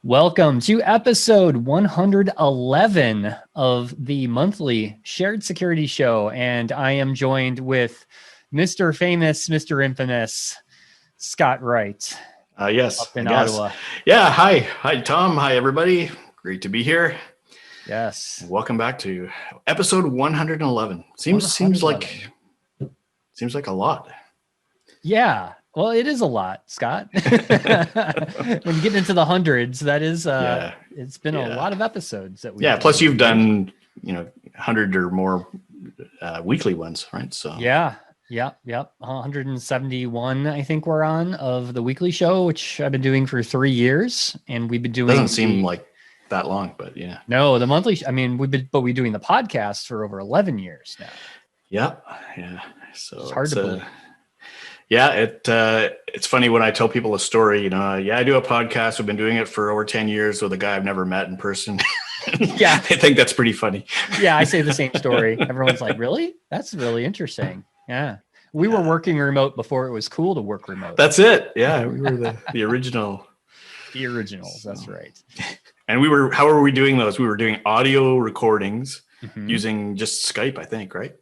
Welcome to episode 111 of the monthly Shared Security Show. And I am joined with Mr. Famous, Mr. Infamous, Scott Wright. Yes. Up in Ottawa. Yeah. Hi. Hi, Tom. Hi, everybody. Great to be here. Yes. And welcome back to episode 111. Seems like a lot. Yeah. Well, it is a lot, Scott. When you get into the hundreds, that is, it's been a lot of episodes that we. Yeah. Plus, you've done 100 or more weekly ones, right? So. Yeah. Yep. 171, I think we're on of the weekly show, which I've been doing for 3 years, and we've been doing. Doesn't seem like that long, but yeah. No, the monthly. I mean, we've been doing the podcast for over 11 years now. Yep. Yeah. So it's hard to believe. Yeah, it's funny when I tell people a story, I do a podcast. We've been doing it for over 10 years with a guy I've never met in person. Yeah. I think that's pretty funny. Yeah, I say the same story. Everyone's like, really? That's really interesting. Yeah. We were working remote before it was cool to work remote. That's it. Yeah, we were the original. The originals, that's right. And how were we doing those? We were doing audio recordings using just Skype, I think, right?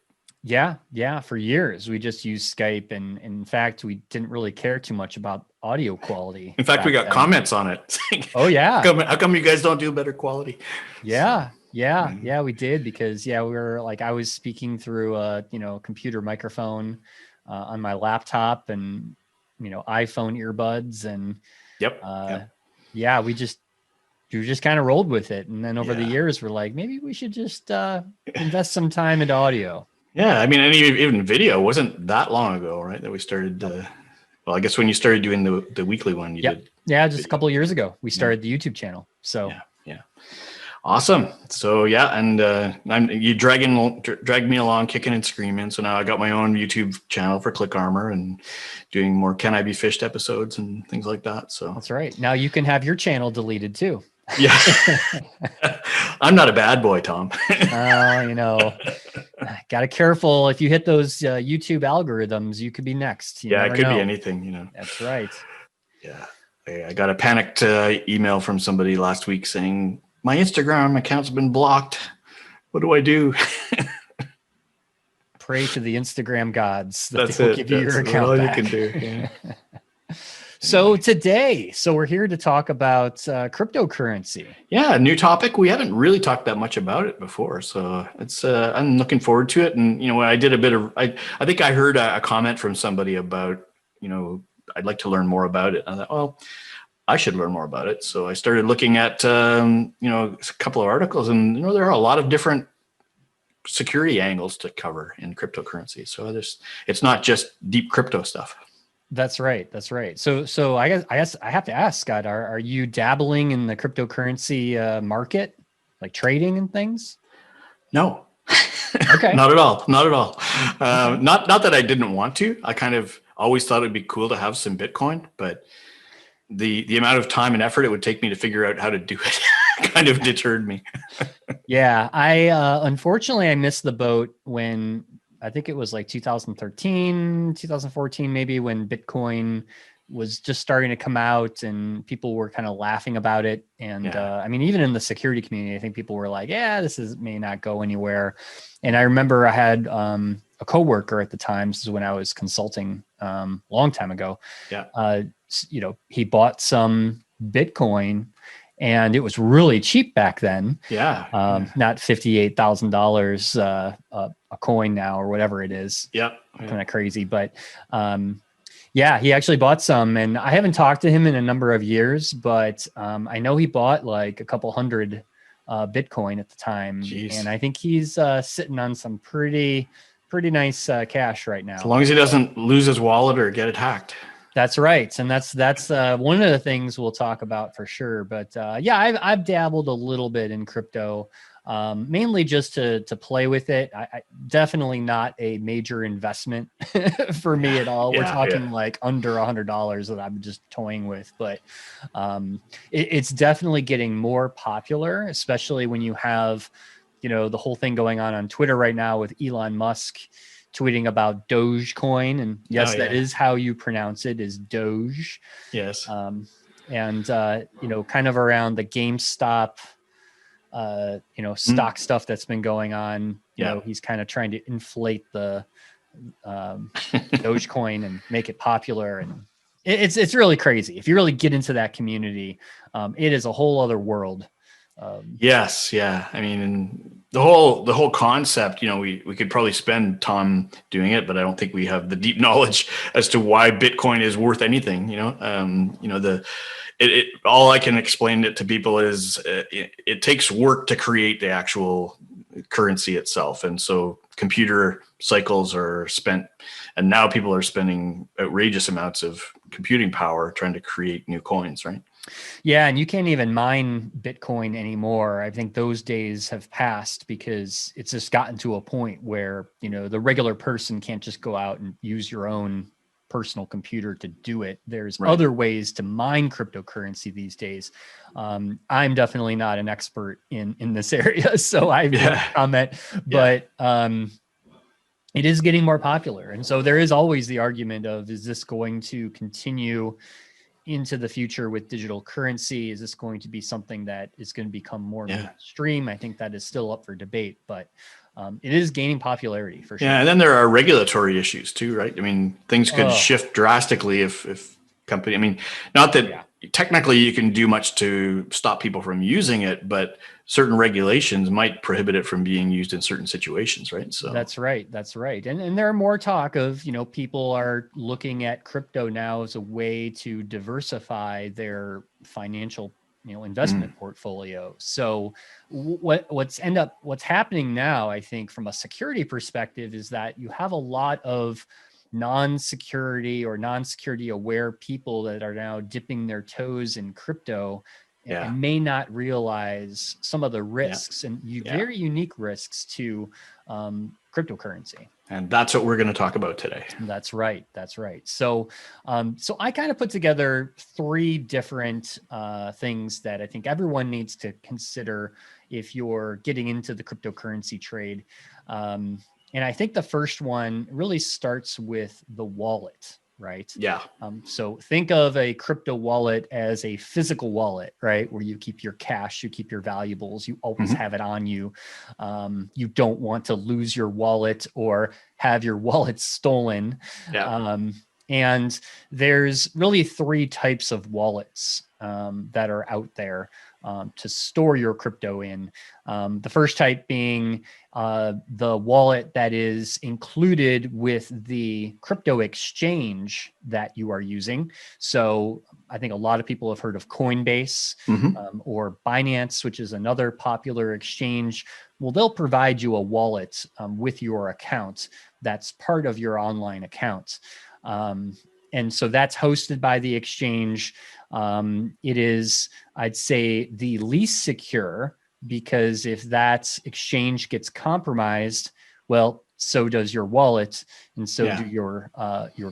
Yeah. For years, we just used Skype. And in fact, we didn't really care too much about audio quality. In fact, we got comments on it. Oh, yeah. How come you guys don't do better quality? Yeah. We did because, we were like, I was speaking through a, computer microphone on my laptop and, iPhone earbuds. And we just kind of rolled with it. And then over the years, we're like, maybe we should just invest some time into audio. Yeah, I mean, and even video wasn't that long ago, right? That we started. I guess when you started doing the weekly one, you did. Yeah, just a couple of years ago, we started the YouTube channel. So yeah, awesome. So and you dragged me along, kicking and screaming. So now I got my own YouTube channel for Click Armor and doing more Can I Be Fished episodes and things like that. So that's right. Now you can have your channel deleted too. Yeah, I'm not a bad boy, Tom. Gotta careful. If you hit those YouTube algorithms, you could be next. It could be anything, That's right. Yeah. I got a panicked email from somebody last week saying, my Instagram account's been blocked. What do I do? Pray to the Instagram gods that That's they will it. give you your account all back. You can do. Yeah. So we're here to talk about cryptocurrency. Yeah, new topic. We haven't really talked that much about it before, so it's I'm looking forward to it. And I did a bit of I think I heard a comment from somebody about I'd like to learn more about it. I thought, well, I should learn more about it. So I started looking at a couple of articles, and there are a lot of different security angles to cover in cryptocurrency. So it's not just deep crypto stuff. That's right. So I guess I have to ask, Scott, are you dabbling in the cryptocurrency market, like trading and things? No. Okay. Not at all. Not that I didn't want to. I kind of always thought it'd be cool to have some Bitcoin, but the amount of time and effort it would take me to figure out how to do it kind of deterred me. Yeah. I unfortunately I missed the boat when I think it was like 2013, 2014, maybe, when Bitcoin was just starting to come out and people were kind of laughing about it. And even in the security community, I think people were like, this may not go anywhere. And I remember I had a coworker at the time, this is when I was consulting long time ago. Yeah. He bought some Bitcoin and it was really cheap back then. Yeah. Not $58,000 a coin now or whatever it is. Yep. Kind of crazy. But he actually bought some, and I haven't talked to him in a number of years, but I know he bought like a couple hundred Bitcoin at the time. Jeez. And I think he's sitting on some pretty nice cash right now. As long as he doesn't lose his wallet or get it hacked. That's right. And that's one of the things we'll talk about for sure. But I've dabbled a little bit in crypto, mainly just to play with it. I definitely not a major investment for me at all. We're talking like under $100 that I'm just toying with, but it's definitely getting more popular, especially when you have, the whole thing going on Twitter right now with Elon Musk tweeting about Dogecoin, and yes, that is how you pronounce it, is Doge. Yes. and kind of around the GameStop, stock stuff that's been going on. He's kind of trying to inflate the Dogecoin and make it popular, and it's really crazy. If you really get into that community, it is a whole other world. Yes, yeah. I mean, and the whole concept, we could probably spend time doing it, but I don't think we have the deep knowledge as to why Bitcoin is worth anything. All I can explain it to people is it takes work to create the actual currency itself, and so computer cycles are spent, and now people are spending outrageous amounts of computing power trying to create new coins, right? Yeah, and you can't even mine Bitcoin anymore. I think those days have passed because it's just gotten to a point where, the regular person can't just go out and use your own personal computer to do it. There's other ways to mine cryptocurrency these days. I'm definitely not an expert in this area, so I won't comment, but it is getting more popular. And so there is always the argument of, is this going to continue into the future with digital currency? Is this going to be something that is going to become more mainstream? I think that is still up for debate, but it is gaining popularity for sure. Yeah, and then there are regulatory issues too, right? I mean, things could shift drastically if company. I mean, not that technically you can do much to stop people from using it, but certain regulations might prohibit it from being used in certain situations, right? So that's right. And there are more talk of, people are looking at crypto now as a way to diversify their financial, investment portfolio. So what's happening now, I think, from a security perspective, is that you have a lot of non-security aware people that are now dipping their toes in crypto and may not realize some of the risks and very unique risks to cryptocurrency. And that's what we're going to talk about today. That's right. So I kind of put together 3 different things that I think everyone needs to consider if you're getting into the cryptocurrency trade. And I think the first one really starts with the wallet, right? Yeah. So think of a crypto wallet as a physical wallet, right? Where you keep your cash, you keep your valuables, you always have it on you. You don't want to lose your wallet or have your wallet stolen. Yeah. And there's really 3 types of wallets that are out there to store your crypto in. The first type being the wallet that is included with the crypto exchange that you are using. So I think a lot of people have heard of Coinbase or Binance, which is another popular exchange. Well, they'll provide you a wallet with your account that's part of your online account. And so that's hosted by the exchange. It is, I'd say, the least secure, because if that exchange gets compromised, well, so does your wallet, and so do your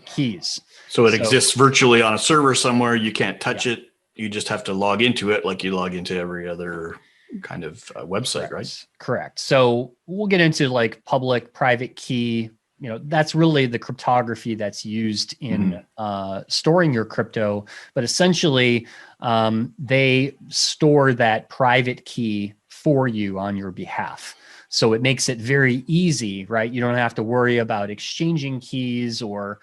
keys. So it exists virtually on a server somewhere. You can't touch it. You just have to log into it like you log into every other kind of website, right? Correct. So we'll get into like public, private key. That's really the cryptography that's used in storing your crypto. But essentially, they store that private key for you on your behalf. So it makes it very easy, right? You don't have to worry about exchanging keys or,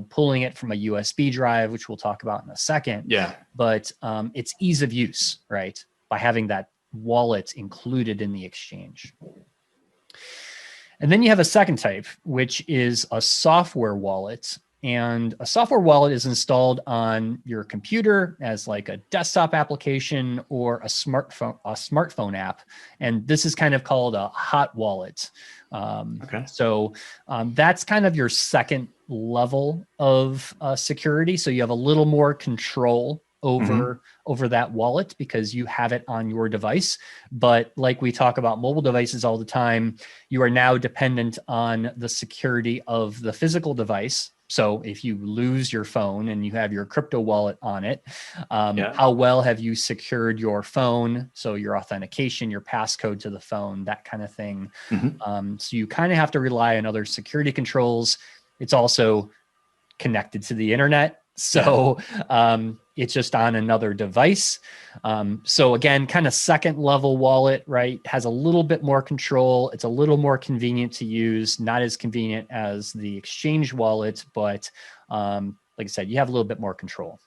pulling it from a USB drive, which we'll talk about in a second. Yeah. But it's ease of use, right? By having that wallet included in the exchange. And then you have a second type, which is a software wallet. And a software wallet is installed on your computer as like a desktop application or a smartphone app. And this is kind of called a hot wallet. So that's kind of your second level of security. So you have a little more control over that wallet because you have it on your device. But like we talk about mobile devices all the time, you are now dependent on the security of the physical device. So if you lose your phone and you have your crypto wallet on it, how well have you secured your phone? So your authentication, your passcode to the phone, that kind of thing. So you kind of have to rely on other security controls. It's also connected to the internet. So it's just on another device. So again, kind of second level wallet, right? Has a little bit more control. It's a little more convenient to use, not as convenient as the exchange wallet, but like I said, you have a little bit more control.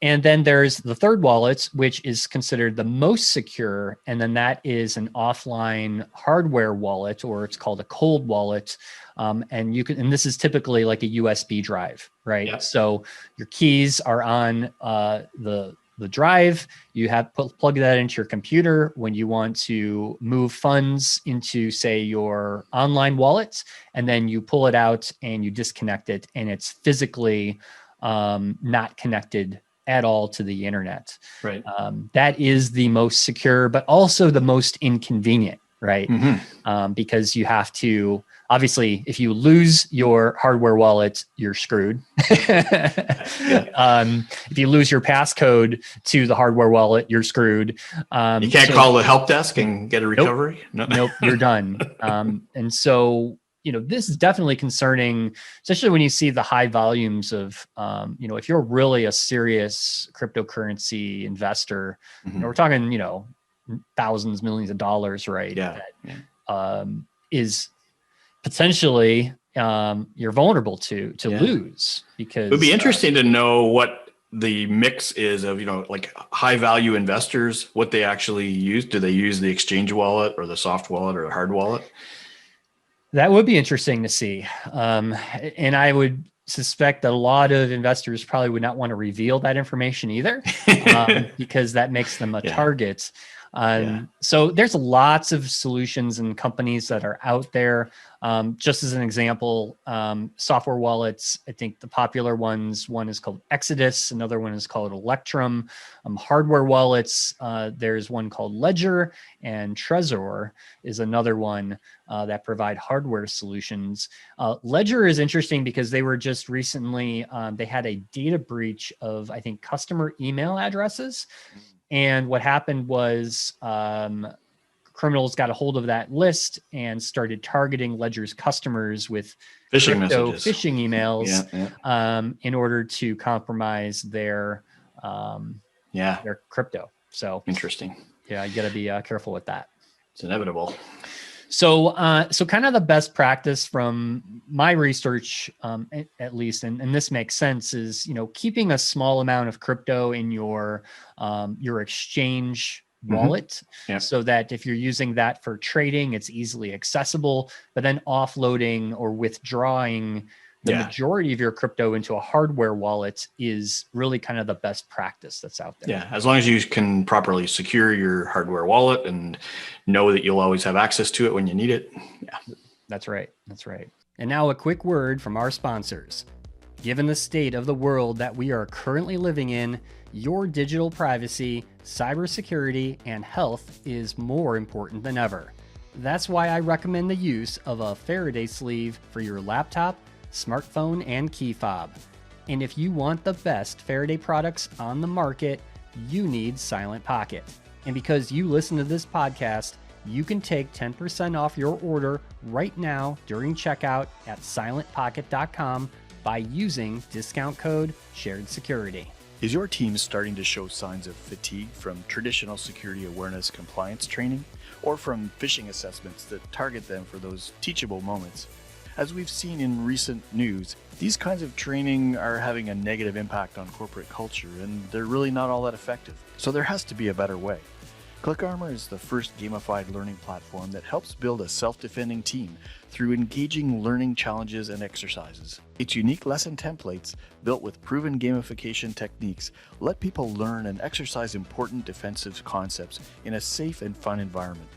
And then there's the third wallet, which is considered the most secure. And then that is an offline hardware wallet, or it's called a cold wallet. And you can, and this is typically like a USB drive, right? Yep. So your keys are on the drive. You have plug that into your computer when you want to move funds into, say, your online wallet, and then you pull it out and you disconnect it, and it's physically not connected at all to the internet. Right. That is the most secure, but also the most inconvenient, right? Because you have to, obviously, if you lose your hardware wallet, you're screwed. If you lose your passcode to the hardware wallet, you're screwed. You can't call the help desk and get a recovery? Nope, you're done. And so, this is definitely concerning, especially when you see the high volumes of, if you're really a serious cryptocurrency investor, we're talking, thousands, millions of dollars, right? That is potentially you're vulnerable to lose, because it would be interesting to know what the mix is of, like high value investors, what they actually use. Do they use the exchange wallet or the soft wallet or the hard wallet? That would be interesting to see. And I would suspect that a lot of investors probably would not want to reveal that information either, because that makes them a target. So there's lots of solutions and companies that are out there. Just as an example, software wallets, I think the popular ones, one is called Exodus, another one is called Electrum. Hardware wallets, there's one called Ledger, and Trezor is another one that provide hardware solutions. Ledger is interesting because they were just recently, they had a data breach of, I think, customer email addresses. And what happened was criminals got a hold of that list and started targeting Ledger's customers with phishing emails in order to compromise their crypto. So interesting. Yeah, you got to be careful with that. It's inevitable. So kind of the best practice from my research, at least, and this makes sense, is, keeping a small amount of crypto in your exchange wallet, so that if you're using that for trading, it's easily accessible, but then offloading or withdrawing the majority of your crypto into a hardware wallet is really kind of the best practice that's out there. Yeah, as long as you can properly secure your hardware wallet and know that you'll always have access to it when you need it. Yeah, that's right. That's right. And now a quick word from our sponsors. Given the state of the world that we are currently living in, your digital privacy, cybersecurity, and health is more important than ever. That's why I recommend the use of a Faraday sleeve for your laptop, smartphone, and key fob. And if you want the best Faraday products on the market, you need Silent Pocket. And because you listen to this podcast, you can take 10% off your order right now during checkout at silentpocket.com by using discount code SharedSecurity. Is your team starting to show signs of fatigue from traditional security awareness compliance training, or from phishing assessments that target them for those teachable moments? As we've seen in recent news, these kinds of training are having a negative impact on corporate culture, and they're really not all that effective. So there has to be a better way. ClickArmor is the first gamified learning platform that helps build a self-defending team through engaging learning challenges and exercises. Its unique lesson templates, built with proven gamification techniques, let people learn and exercise important defensive concepts in a safe and fun environment.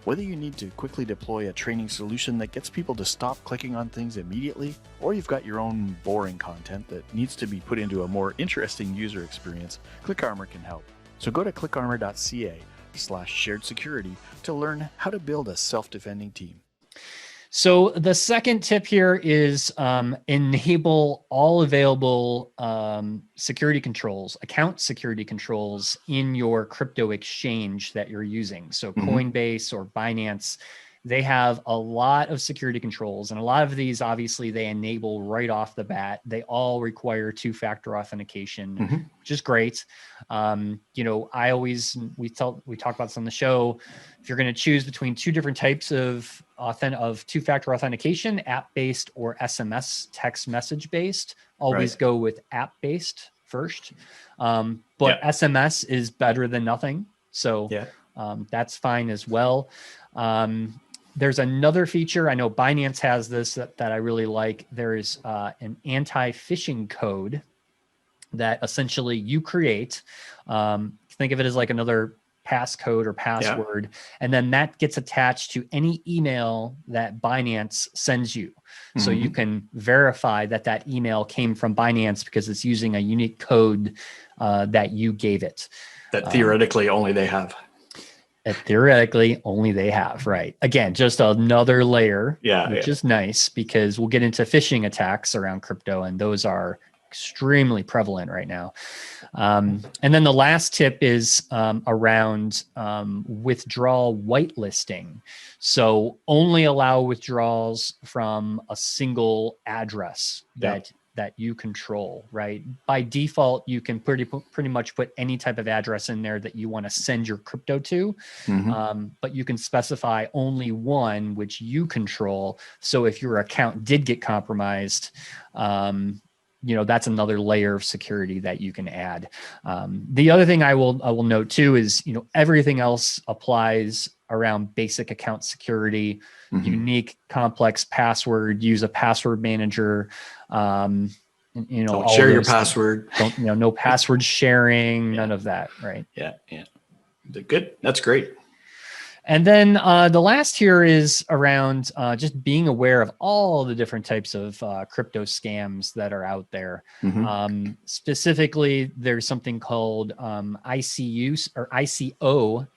Whether you need to quickly deploy a training solution that gets people to stop clicking on things immediately, or you've got your own boring content that needs to be put into a more interesting user experience, ClickArmor can help. So go to clickarmor.ca/sharedsecurity to learn how to build a self-defending team. So the second tip here is enable all available security controls, account security controls in your crypto exchange that you're using. So Coinbase or Binance, they have a lot of security controls, and a lot of these, obviously, they enable right off the bat. They all require two-factor authentication, which is great. You know, we talk about this on the show. If you're going to choose between two different types of two-factor authentication, app-based or SMS text message-based, always go with app-based first. But SMS is better than nothing. So that's fine as well. There's another feature. I know Binance has this that I really like. There is an anti-phishing code that essentially you create. Think of it as like another passcode or password, and then that gets attached to any email that Binance sends you. So you can verify that email came from Binance because it's using a unique code that you gave it. That theoretically only they have. Right. Again, just another layer, which is nice, because we'll get into phishing attacks around crypto, and those are extremely prevalent right now. And then the last tip is around withdrawal whitelisting. So only allow withdrawals from a single address that you control, right? By default, you can pretty much put any type of address in there that you want to send your crypto to, but you can specify only one which you control. So if your account did get compromised, you know, that's another layer of security that you can add. The other thing I will note too is, you know, everything else applies around basic account security, unique, complex password, use a password manager. You know, don't share your password. Don't, you know, no password sharing, none of that, right? Yeah. Good. That's great. And then the last here is around just being aware of all the different types of crypto scams that are out there. Specifically, there's something called ICO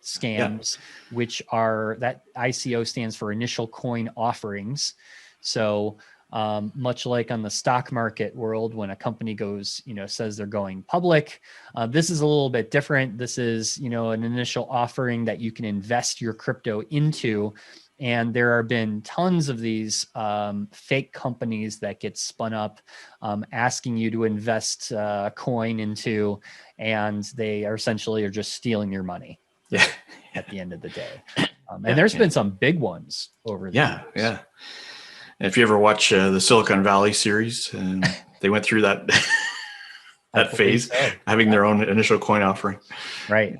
scams, which are, that ICO stands for initial coin offerings. So much like on the stock market world, when a company goes, you know, says they're going public, this is a little bit different. This is, you know, an initial offering that you can invest your crypto into. And there have been tons of these fake companies that get spun up, asking you to invest coin into, and they are essentially just stealing your money at the end of the day. And there's been some big ones over the years. If you ever watch the Silicon Valley series, they went through that phase, having their own initial coin offering. Right.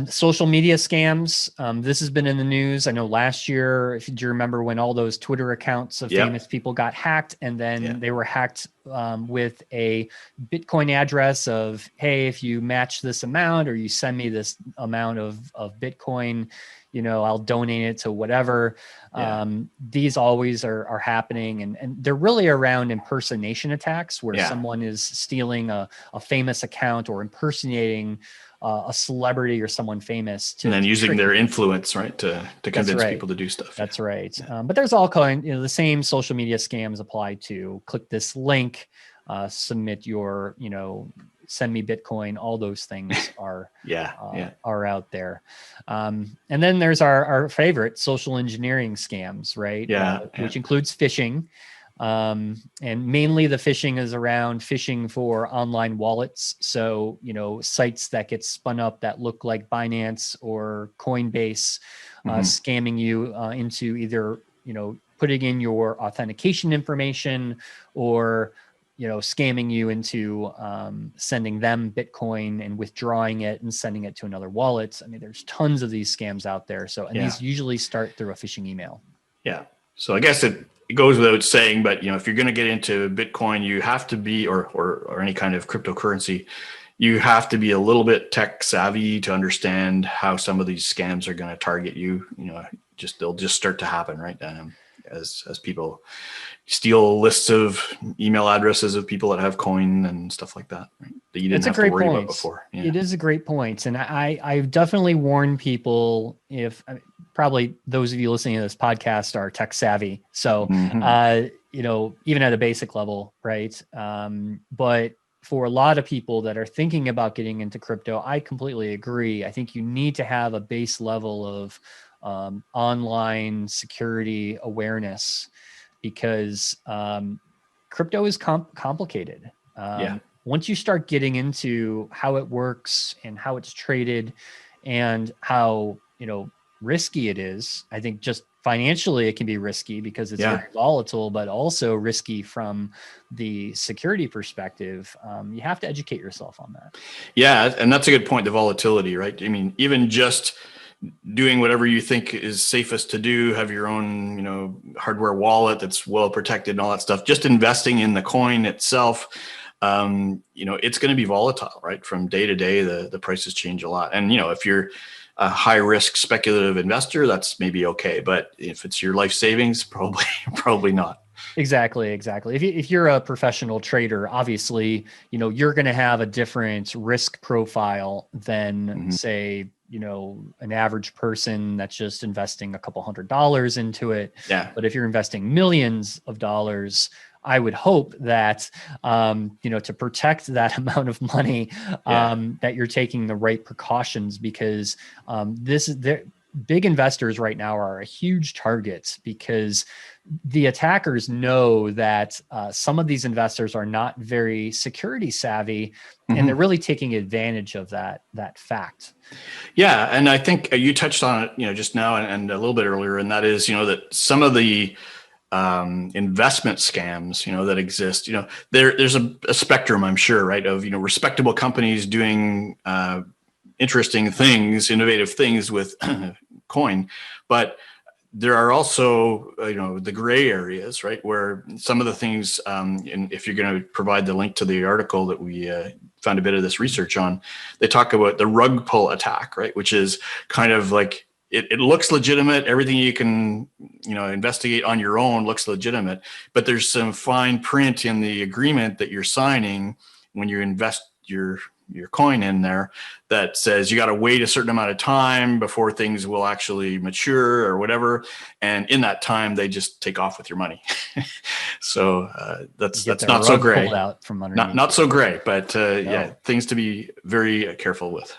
Social media scams. This has been in the news. I know last year, do you remember when all those Twitter accounts of famous people got hacked, and then they were hacked with a Bitcoin address of, hey, if you match this amount or you send me this amount of Bitcoin, you know, I'll donate it to whatever. These always are happening. And they're really around impersonation attacks, where someone is stealing a famous account or impersonating a celebrity or someone famous, and then using their influence, right, to convince people to do stuff. That's right. But there's all kind, you know, the same social media scams apply to click this link, submit your, you know, send me Bitcoin. All those things are are out there. And then there's our favorite social engineering scams, right? Which includes phishing. And mainly the phishing is around phishing for online wallets. So, you know, sites that get spun up that look like Binance or Coinbase, scamming you into either, you know, putting in your authentication information, or, you know, scamming you into sending them Bitcoin and withdrawing it and sending it to another wallet. I mean, there's tons of these scams out there. So, and these usually start through a phishing email. Yeah. So I guess it goes without saying, but, you know, if you're going to get into Bitcoin, you have to be, or any kind of cryptocurrency, you have to be a little bit tech savvy to understand how some of these scams are going to target you. You know, they'll just start to happen, right? As people steal lists of email addresses of people that have coin and stuff like that, right? That you didn't have to worry about before. Yeah. It is a great point. And I definitely warn people, probably those of you listening to this podcast are tech savvy. So, you know, even at a basic level, right? But for a lot of people that are thinking about getting into crypto, I completely agree. I think you need to have a base level of online security awareness, because crypto is complicated. Once you start getting into how it works and how it's traded and how, risky it is, I think just financially it can be risky because it's very volatile, but also risky from the security perspective. You have to educate yourself on that. Yeah, and that's a good point, the volatility, right? I mean, even just doing whatever you think is safest to do, have your own, hardware wallet that's well protected and all that stuff, just investing in the coin itself, it's going to be volatile, right? From day to day, the prices change a lot. And, if you're a high risk speculative investor, that's maybe okay. But if it's your life savings, probably not. Exactly. If you're a professional trader, obviously, you're going to have a different risk profile than say, an average person that's just investing a couple $100 into it. Yeah. But if you're investing millions of dollars, I would hope that, to protect that amount of money, that you're taking the right precautions, because big investors right now are a huge target, because the attackers know that some of these investors are not very security savvy, and they're really taking advantage of that fact. Yeah, and I think you touched on it, just now and a little bit earlier, and that is, that some of the investment scams, that exist, there's a spectrum, I'm sure, right, of, respectable companies doing interesting things, innovative things with coin, but there are also, the gray areas, right, where some of the things, and if you're going to provide the link to the article that we found a bit of this research on, they talk about the rug pull attack, right, which is kind of like, it looks legitimate. Everything you can, investigate on your own looks legitimate, but there's some fine print in the agreement that you're signing when you invest your coin in there that says you got to wait a certain amount of time before things will actually mature or whatever. And in that time, they just take off with your money. So that's not so great. Out from underneath. Not so great, but things to be very careful with.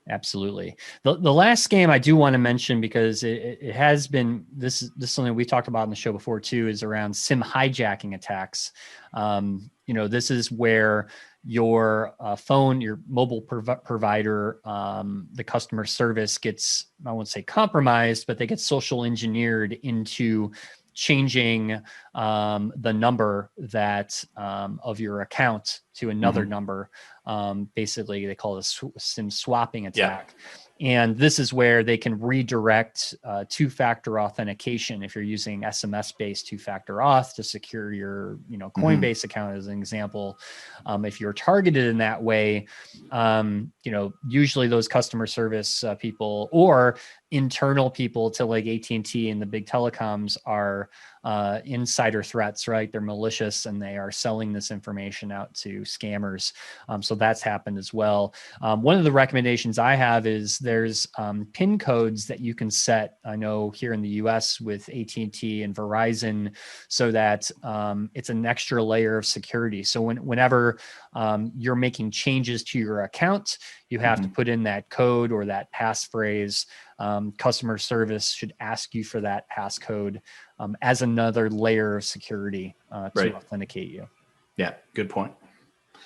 Absolutely. The last scam I do want to mention, because it has been, this is something we talked about in the show before too, is around SIM hijacking attacks. This is where your phone, your mobile provider, the customer service gets, I won't say compromised, but they get social engineered into changing the number that of your account to another number. Basically, they call it a SIM swapping attack. And this is where they can redirect two-factor authentication. If you're using SMS-based two-factor auth to secure your, Coinbase account, as an example, if you're targeted in that way, usually those customer service people or internal people to like AT&T and the big telecoms are insider threats, right? They're malicious and they are selling this information out to scammers. So that's happened as well. One of the recommendations I have is there's PIN codes that you can set, I know here in the US with AT&T and Verizon, so that it's an extra layer of security. So whenever you're making changes to your account, you have to put in that code or that passphrase. Customer service should ask you for that passcode as another layer of security to authenticate you. Yeah, good point.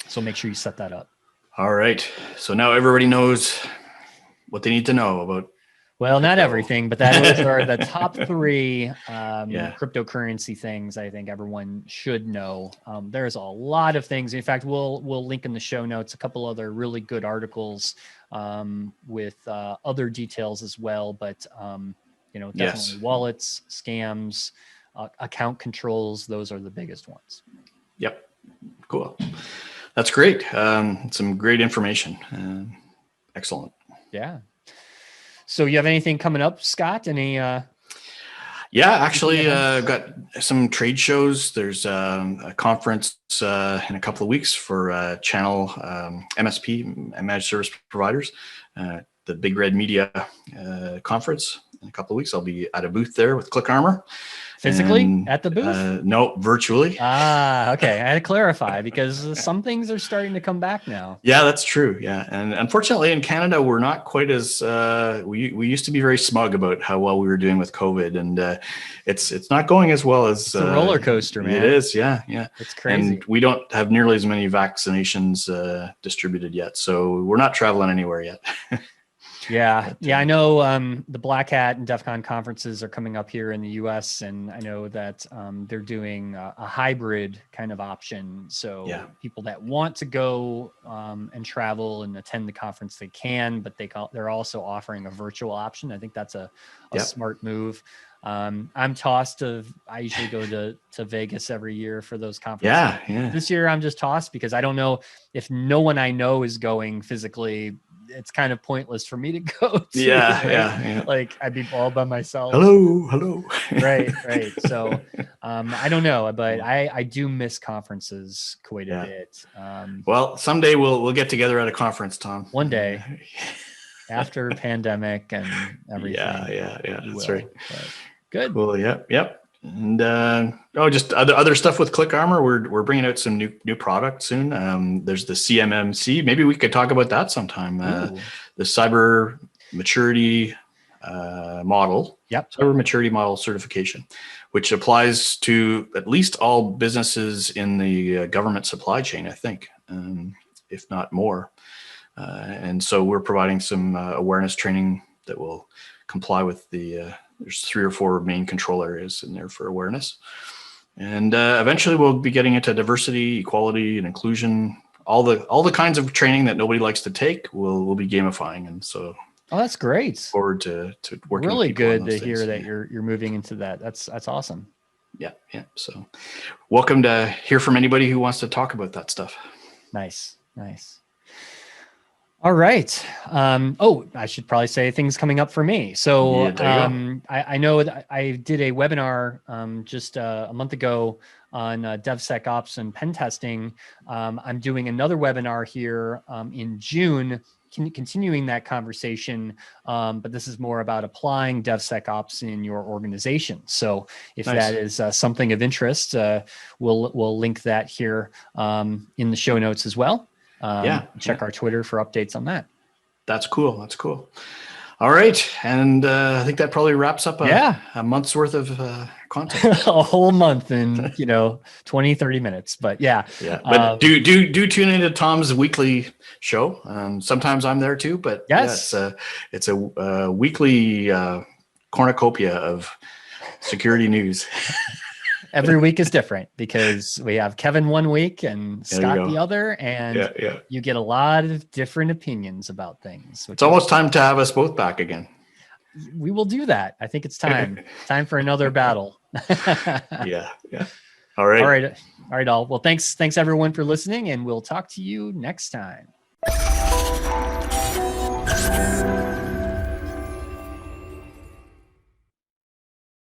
So make sure you set that up. All right. So now everybody knows what they need to know about. Well, not everything, but those are the top three cryptocurrency things I think everyone should know. There's a lot of things. In fact, we'll link in the show notes a couple other really good articles with other details as well. But definitely wallets, scams, account controls. Those are the biggest ones. Yep. Cool. That's great. Some great information. Excellent. Yeah. So you have anything coming up, Scott? Any? Yeah, actually, I've got some trade shows. There's a conference in a couple of weeks for channel MSP, managed service providers, the Big Red Media conference. In a couple of weeks, I'll be at a booth there with ClickArmor. Physically And, at the booth? no, virtually. Okay. I had to clarify because some things are starting to come back now. Yeah, that's true. Yeah, and unfortunately, in Canada, we're not quite as we used to be very smug about how well we were doing with COVID, and it's not going as well as It's a roller coaster, man. It is. Yeah, yeah. It's crazy. And we don't have nearly as many vaccinations distributed yet, so we're not traveling anywhere yet. Yeah. I know the Black Hat and DEF CON conferences are coming up here in the US, and I know that they're doing a hybrid kind of option. So people that want to go and travel and attend the conference, they can, but they're also offering a virtual option. I think that's a smart move. I'm tossed I usually go to Vegas every year for those conferences. Yeah. This year I'm just tossed because I don't know if no one I know is going physically. It's kind of pointless for me to go to. Yeah. Like I'd be all by myself. Hello. Right. So I don't know, but I do miss conferences quite a bit. Well, someday we'll get together at a conference, Tom. One day. After pandemic and everything. Yeah. That's right. But good. Cool. Yep. And just other stuff with Click Armor. We're bringing out some new products soon. There's the CMMC. Maybe we could talk about that sometime. The Cyber Maturity Model. Yep. Cyber Maturity Model certification, which applies to at least all businesses in the government supply chain, I think, if not more. And so we're providing some awareness training that will comply with there's 3 or 4 main control areas in there for awareness. And eventually we'll be getting into diversity, equality, and inclusion, all the kinds of training that nobody likes to take, we'll be gamifying. And so that's great. Forward to working really with people on good those to hear things. that you're moving into that. That's awesome. Yeah. So welcome to hear from anybody who wants to talk about that stuff. Nice. All right. I should probably say things coming up for me. So I know that I did a webinar just a month ago on DevSecOps and pen testing. I'm doing another webinar here in June, continuing that conversation, but this is more about applying DevSecOps in your organization. So if that is something of interest, we'll link that here in the show notes as well. Check our Twitter for updates on that. That's cool. All right. And I think that probably wraps up a month's worth of content. A whole month in 20, 30 minutes. But but do tune into Tom's weekly show. Sometimes I'm there too, but it's a weekly cornucopia of security news. Every week is different because we have Kevin one week and Scott the other, and you get a lot of different opinions about things. It's almost time to have us both back again. We will do that. I think it's time. Time for another battle. Yeah. All right. All right, all. Well, thanks everyone for listening, and we'll talk to you next time.